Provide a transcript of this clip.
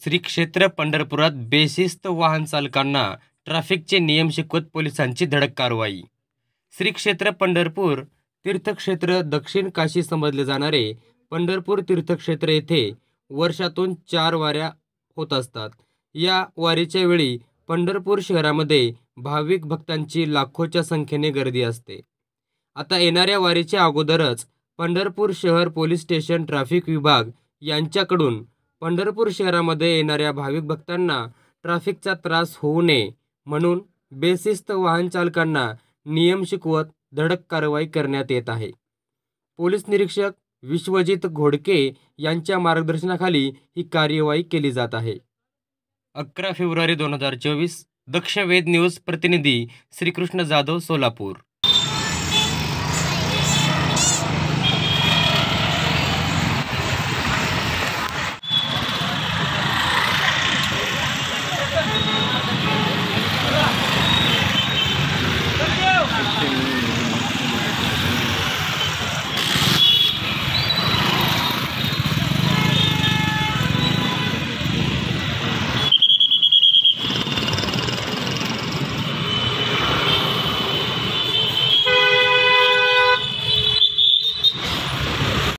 श्री क्षेत्र पंढरपुरात बेशिस्त वाहन चालकांना ट्रॅफिकचे नियम शिकवत पोलिसांची धडक कारवाई। श्री क्षेत्र पंढरपूर तीर्थक्षेत्र दक्षिण काशी समजले जाणारे पंढरपूर तीर्थक्षेत्र येथे वर्षातून 4 वाऱ्या होत असतात। या वारीच्या वेळी पंढरपूर शहरामध्ये भाविक भक्तांची लाखोच्या संख्येने गर्दी असते। आता येणाऱ्या वारीच्या अगोदरच पंढरपूर शहर पोलीस स्टेशन ट्रॅफिक विभाग यांच्याकडून पंढरपूर शहरामध्ये येणाऱ्या भाविक भक्तांना ट्रॅफिकचा त्रास होऊ नये म्हणून बेशिस्त वाहन चालकांना नियम शिकवत धडक कारवाई करण्यात येत आहे। पोलीस निरीक्षक विश्वजित घोडके यांच्या मार्गदर्शनाखाली ही कार्यवाही केली जात आहे। 11 फेब्रुवारी 2024 दक्ष वेद न्यूज प्रतिनिधी श्रीकृष्ण जाधव, सोलापूर।